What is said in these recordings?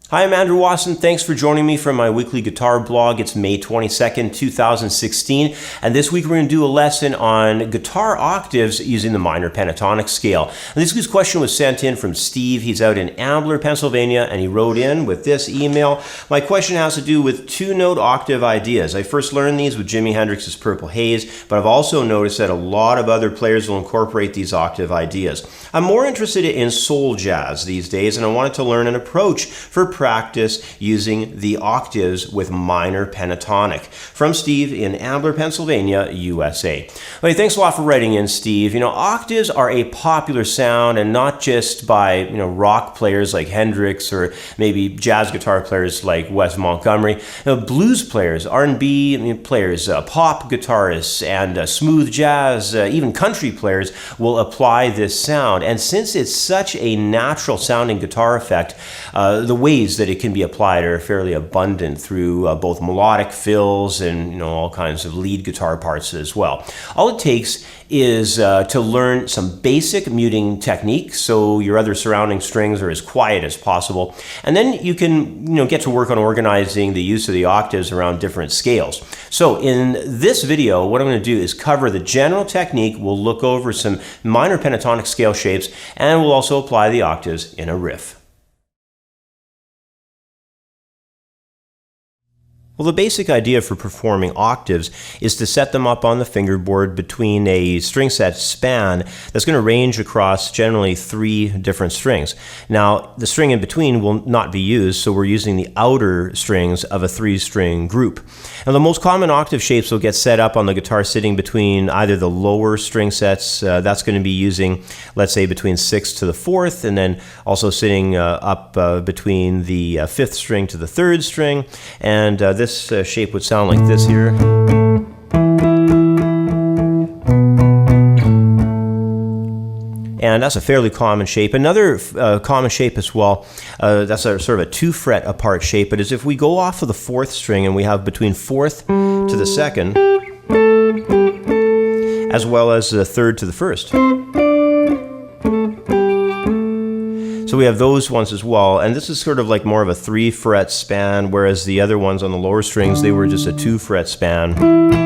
Hi, I'm Andrew Wasson. Thanks for joining me for my weekly guitar blog. It's May 22nd, 2016, and this week we're going to do a lesson on guitar octaves using the minor pentatonic scale. And this week's question was sent in from Steve. He's out in Ambler, Pennsylvania, and he wrote in with this email. My question has to do with two-note octave ideas. I first learned these with Jimi Hendrix's Purple Haze, but I've also noticed that a lot of other players will incorporate these octave ideas. I'm more interested in soul jazz these days, and I wanted to learn an approach for practice using the octaves with minor pentatonic. From Steve in Ambler, Pennsylvania, USA. Okay, thanks a lot for writing in, Steve. You know, octaves are a popular sound, and not just by rock players like Hendrix or maybe jazz guitar players like Wes Montgomery. Blues players, R&B players, pop guitarists, and smooth jazz, even country players will apply this sound. And since it's such a natural sounding guitar effect, the ways that it can be applied are fairly abundant through both melodic fills and all kinds of lead guitar parts as well. All it takes is to learn some basic muting techniques so your other surrounding strings are as quiet as possible, and then you can get to work on organizing the use of the octaves around different scales. So in this video, what I'm going to do is cover the general technique. We'll look over some minor pentatonic scale shapes, and we'll also apply the octaves in a riff. Well, the basic idea for performing octaves is to set them up on the fingerboard between a string set span that's going to range across generally 3 different strings. Now, the string in between will not be used, so we're using the outer strings of a 3-string group. Now, the most common octave shapes will get set up on the guitar sitting between either the lower string sets, that's going to be using, let's say, between 6th to the 4th, and then also sitting up between the 5th string to the 3rd string, and this shape would sound like this here. And that's a fairly common shape. Another common shape as well, that's a sort of a 2-fret apart shape, but is if we go off of the 4th string and we have between 4th to the 2nd, as well as the 3rd to the 1st. So we have those ones as well, and this is sort of like more of a 3-fret span, whereas the other ones on the lower strings, they were just a 2-fret span.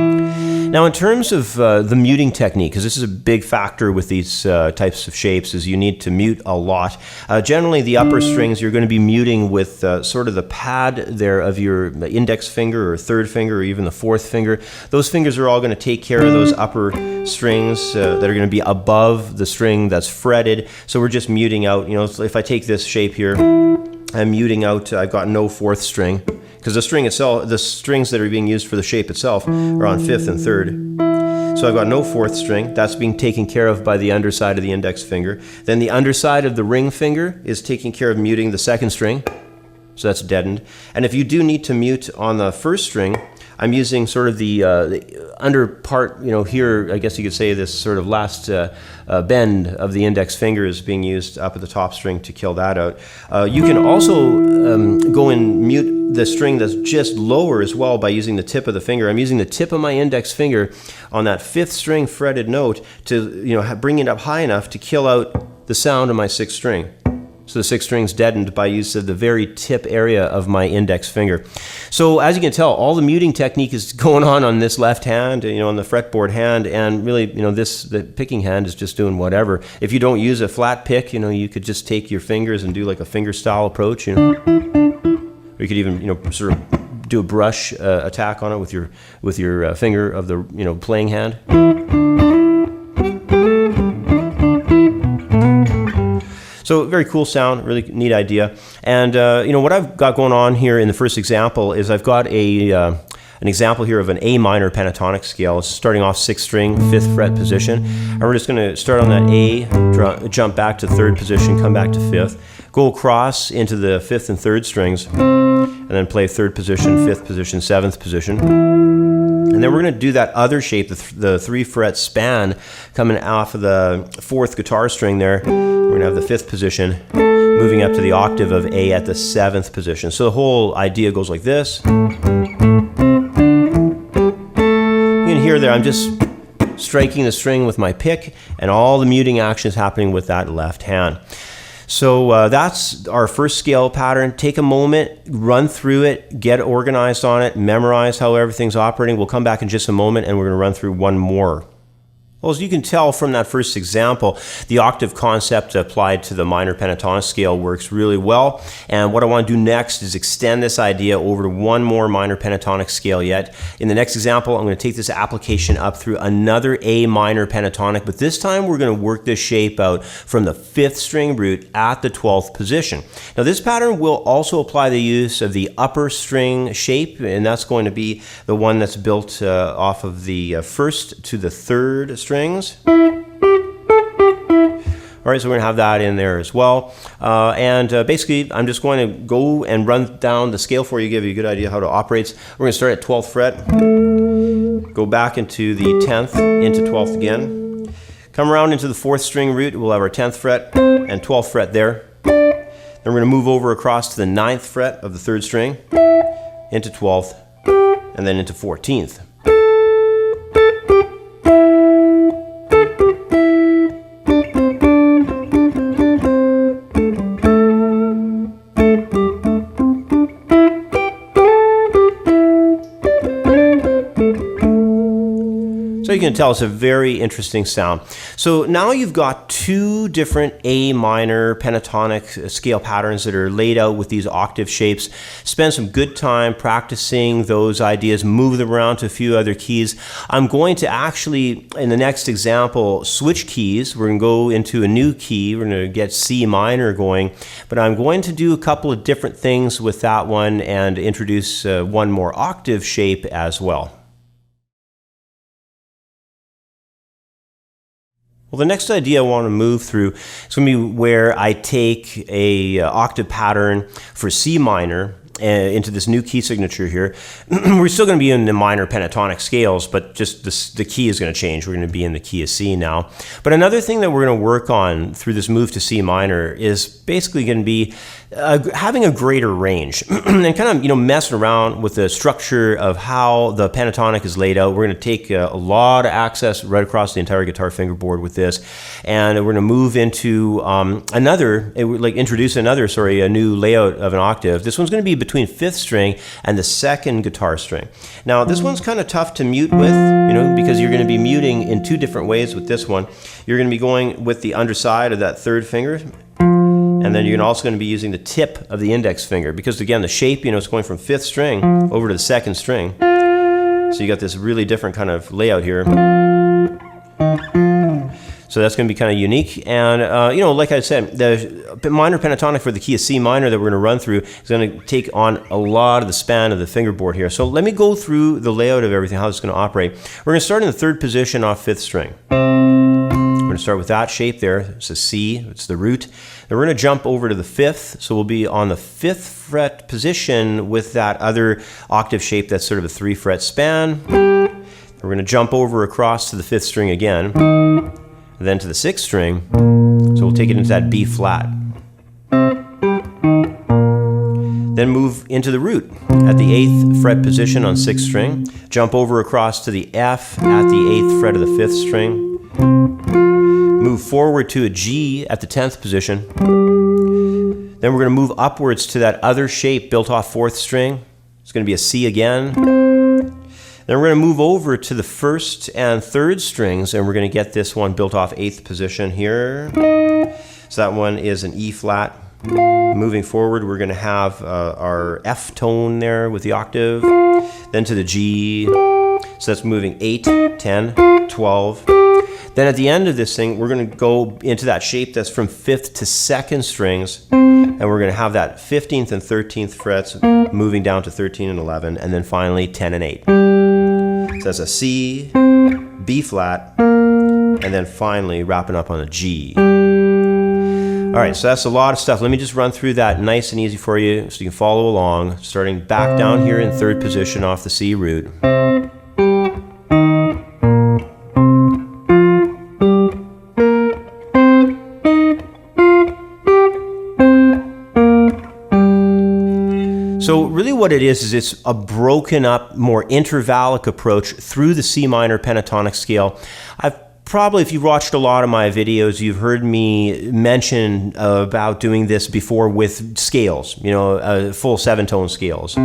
Now, in terms of the muting technique, because this is a big factor with these types of shapes, is you need to mute a lot. Generally, the upper strings, you're going to be muting with sort of the pad there of your index finger or 3rd finger or even the 4th finger. Those fingers are all going to take care of those upper strings that are going to be above the string that's fretted. So we're just muting out, if I take this shape here, I'm muting out, I've got no 4th string, because the string itself, the strings that are being used for the shape itself are on 5th and 3rd. So I've got no 4th string. That's being taken care of by the underside of the index finger. Then the underside of the ring finger is taking care of muting the 2nd string. So that's deadened. And if you do need to mute on the 1st string, I'm using sort of the under part, here, I guess you could say this sort of last bend of the index finger is being used up at the top string to kill that out. You can also go and mute the string that's just lower as well by using the tip of the finger. I'm using the tip of my index finger on that 5th string fretted note to bring it up high enough to kill out the sound of my 6th string. So the 6th string's deadened by use of the very tip area of my index finger. So as you can tell, all the muting technique is going on this left hand, on the fretboard hand, and really, the picking hand is just doing whatever. If you don't use a flat pick, you could just take your fingers and do like a finger style approach, Or you could even, sort of do a brush attack on it with your finger of the, playing hand. So very cool sound, really neat idea. And what I've got going on here in the first example is I've got an example here of an A minor pentatonic scale. It's starting off 6th string, 5th fret position. And we're just going to start on that A, jump back to 3rd position, come back to 5th, go across into the 5th and 3rd strings, and then play 3rd position, 5th position, 7th position. And then we're going to do that other shape, the 3-fret span coming off of the 4th guitar string there. We're going to have the 5th position, moving up to the octave of A at the 7th position. So the whole idea goes like this. You can hear there, I'm just striking the string with my pick, and all the muting action is happening with that left hand. So that's our first scale pattern. Take a moment, run through it, get organized on it, memorize how everything's operating. We'll come back in just a moment and we're going to run through one more. Well, as you can tell from that first example, the octave concept applied to the minor pentatonic scale works really well. And what I want to do next is extend this idea over to one more minor pentatonic scale yet. In the next example, I'm going to take this application up through another A minor pentatonic, but this time we're going to work this shape out from the 5th string root at the 12th position. Now this pattern will also apply the use of the upper string shape, and that's going to be the one that's built off of the 1st to the 3rd strings. All right, so we're going to have that in there as well. Basically, I'm just going to go and run down the scale for you, give you a good idea how it operates. We're going to start at 12th fret, go back into the 10th, into 12th again. Come around into the 4th string root, we'll have our 10th fret and 12th fret there. Then we're going to move over across to the 9th fret of the 3rd string, into 12th, and then into 14th. So you can tell it's a very interesting sound. So now you've got two different A minor pentatonic scale patterns that are laid out with these octave shapes. Spend some good time practicing those ideas, move them around to a few other keys. I'm going to actually, in the next example, switch keys. We're going to go into a new key. We're going to get C minor going, but I'm going to do a couple of different things with that one and introduce one more octave shape as well. Well, the next idea I want to move through is going to be where I take a octave pattern for C minor into this new key signature here. We're still going to be in the minor pentatonic scales, but just the key is going to change. We're going to be in the key of C now. But another thing that we're going to work on through this move to C minor is basically going to be having a greater range and kind of, messing around with the structure of how the pentatonic is laid out. We're going to take a lot of access right across the entire guitar fingerboard with this, and we're going to move into introduce a new layout of an octave. This one's going to be between 5th string and the 2nd guitar string. Now this one's kind of tough to mute with, because you're going to be muting in two different ways with this one. You're going to be going with the underside of that 3rd finger, and then you're also going to be using the tip of the index finger, because again the shape, it's going from 5th string over to the 2nd string. So you got this really different kind of layout here. So that's going to be kind of unique. And, like I said, the minor pentatonic for the key of C minor that we're going to run through is going to take on a lot of the span of the fingerboard here. So let me go through the layout of everything, how it's going to operate. We're going to start in the 3rd position off 5th string. We're going to start with that shape there. It's a C, it's the root. Then we're going to jump over to the 5th. So we'll be on the 5th fret position with that other octave shape that's sort of a 3-fret span. Then we're going to jump over across to the 5th string again, then to the 6th string. So we'll take it into that B flat. Then move into the root at the 8th fret position on 6th string. Jump over across to the F at the 8th fret of the 5th string. Move forward to a G at the 10th position. Then we're going to move upwards to that other shape built off 4th string. It's going to be a C again. Then we're going to move over to the 1st and 3rd strings, and we're going to get this one built off 8th position here. So that one is an E flat. Moving forward, we're going to have our F tone there with the octave. Then to the G. So that's moving 8, 10, 12. Then at the end of this thing, we're going to go into that shape that's from 5th to 2nd strings, and we're going to have that 15th and 13th frets moving down to 13 and 11, and then finally 10 and 8. So that's a C, B flat, and then finally wrapping up on a G. All right, so that's a lot of stuff. Let me just run through that nice and easy for you so you can follow along, starting back down here in 3rd position off the C root. So really what it is it's a broken up, more intervallic approach through the C minor pentatonic scale. I've Probably if you've watched a lot of my videos, you've heard me mention about doing this before with scales, you know, full 7-tone scales.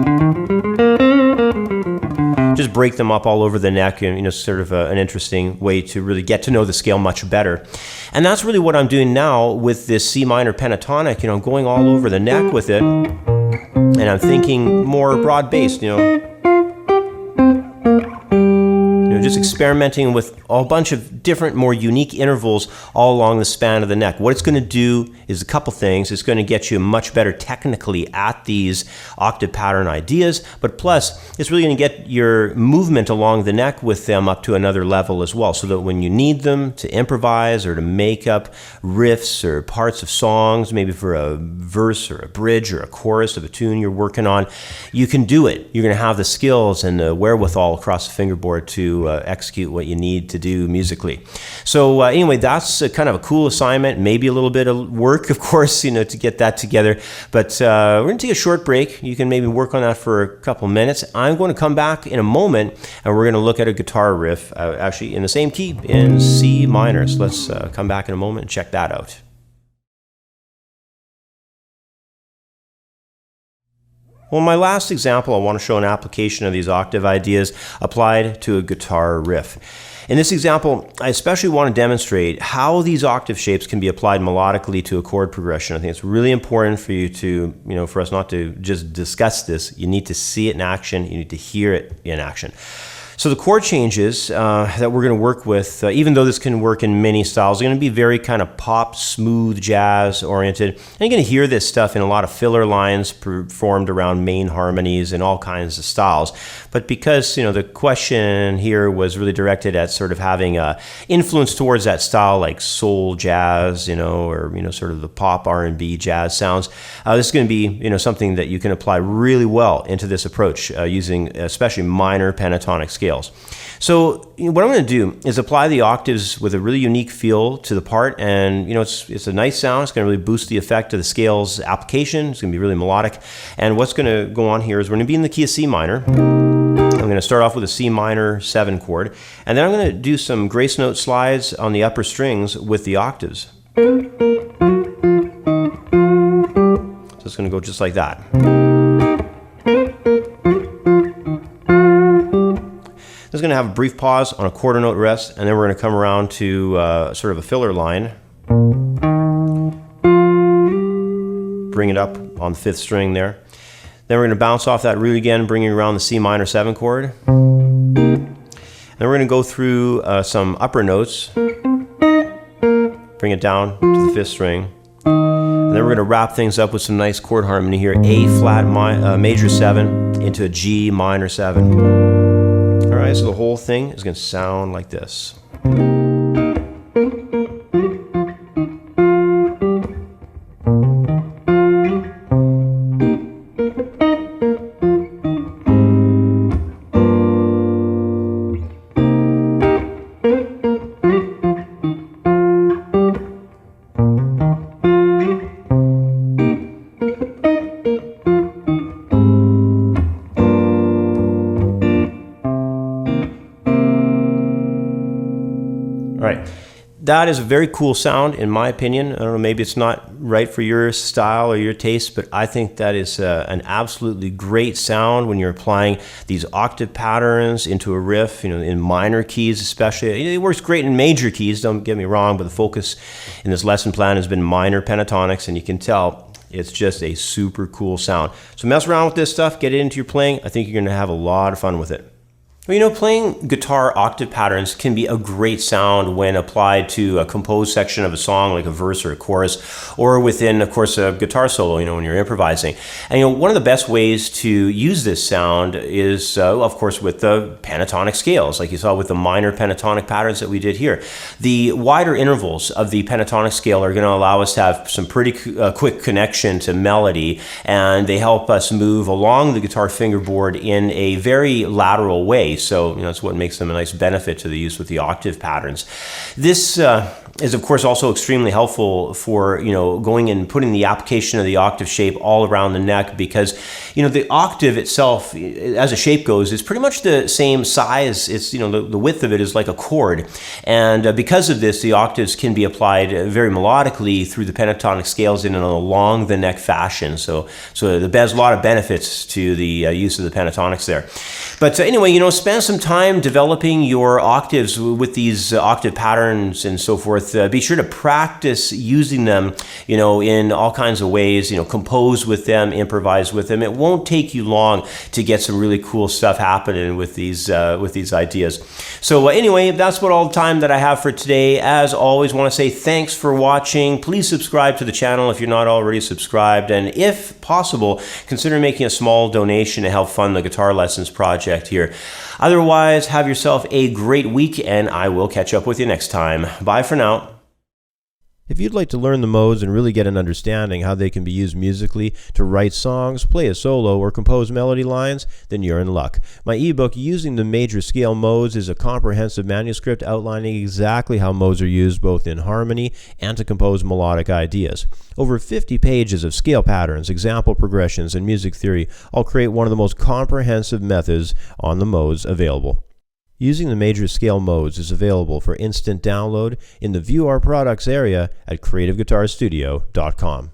Just break them up all over the neck, and, you know, sort of an interesting way to really get to know the scale much better. And that's really what I'm doing now with this C minor pentatonic. You know, I'm going all over the neck with it, and I'm thinking more broad-based, you know, just experimenting with a bunch of different, more unique intervals all along the span of the neck. What it's going to do is a couple things. It's going to get you much better technically at these octave pattern ideas, but plus, it's really going to get your movement along the neck with them up to another level as well, so that when you need them to improvise or to make up riffs or parts of songs, maybe for a verse or a bridge or a chorus of a tune you're working on, you can do it. You're going to have the skills and the wherewithal across the fingerboard to execute what you need to do musically. So anyway, that's kind of a cool assignment, maybe a little bit of work, of course, you know, to get that together. But we're going to take a short break. You can maybe work on that for a couple minutes. I'm going to come back in a moment, and we're going to look at a guitar riff, actually in the same key, in C minor. So let's come back in a moment and check that out. Well, in my last example, I want to show an application of these octave ideas applied to a guitar riff. In this example, I especially want to demonstrate how these octave shapes can be applied melodically to a chord progression. I think it's really important for you to, you know, for us not to just discuss this. You need to see it in action. You need to hear it in action. So the chord changes that we're going to work with, even though this can work in many styles, are going to be very kind of pop, smooth, jazz oriented. And you're going to hear this stuff in a lot of filler lines performed around main harmonies and all kinds of styles. But because, you know, the question here was really directed at sort of having influence towards that style, like soul jazz, you know, or, you know, sort of the pop R&B jazz sounds, this is going to be, you know, something that you can apply really well into this approach using especially minor pentatonic scales. So what I'm going to do is apply the octaves with a really unique feel to the part, and, you know, it's a nice sound. It's going to really boost the effect of the scales application. It's going to be really melodic. And what's going to go on here is we're going to be in the key of C minor. I'm going to start off with a C minor 7 chord, and then I'm going to do some grace note slides on the upper strings with the octaves. So it's going to go just like that. It's going to have a brief pause on a quarter note rest, and then we're going to come around to sort of a filler line. Bring it up on the 5th string there. Then we're going to bounce off that root again, bringing around the C minor 7 chord. Then we're going to go through some upper notes, bring it down to the 5th string. And then we're going to wrap things up with some nice chord harmony here. A flat major 7 into a G minor 7. All right, so the whole thing is going to sound like this. That is a very cool sound, in my opinion. I don't know, maybe it's not right for your style or your taste, but I think that is an absolutely great sound when you're applying these octave patterns into a riff, you know, in minor keys especially. It works great in major keys, don't get me wrong, but the focus in this lesson plan has been minor pentatonics, and you can tell it's just a super cool sound. So mess around with this stuff, get it into your playing. I think you're going to have a lot of fun with it. Well, you know, playing guitar octave patterns can be a great sound when applied to a composed section of a song, like a verse or a chorus, or within, of course, a guitar solo, you know, when you're improvising. And, you know, one of the best ways to use this sound is, of course, with the pentatonic scales, like you saw with the minor pentatonic patterns that we did here. The wider intervals of the pentatonic scale are going to allow us to have some pretty quick connection to melody, and they help us move along the guitar fingerboard in a very lateral way. play. So, that's what makes them a nice benefit to the use with the octave patterns. This is, of course, also extremely helpful for, going and putting the application of the octave shape all around the neck, because, the octave itself, as a shape goes, is pretty much the same size. It's, the width of it is like a chord. And because of this, the octaves can be applied very melodically through the pentatonic scales in an along the neck fashion. So there's a lot of benefits to the use of the pentatonics there. But anyway, spend some time developing your octaves with these octave patterns and so forth. Be sure to practice using them, in all kinds of ways, compose with them, improvise with them. It won't take you long to get some really cool stuff happening with these ideas. So anyway, that's what all the time that I have for today. As always, want to say thanks for watching. Please subscribe to the channel if you're not already subscribed, and if possible, consider making a small donation to help fund the Guitar Lessons project here. Otherwise, have yourself a great week, and I will catch up with you next time. Bye for now. If you'd like to learn the modes and really get an understanding how they can be used musically to write songs, play a solo, or compose melody lines, then you're in luck. My ebook, Using the Major Scale Modes, is a comprehensive manuscript outlining exactly how modes are used both in harmony and to compose melodic ideas. Over 50 pages of scale patterns, example progressions, and music theory all create one of the most comprehensive methods on the modes available. Using the Major Scale Modes is available for instant download in the View Our Products area at creativeguitarstudio.com.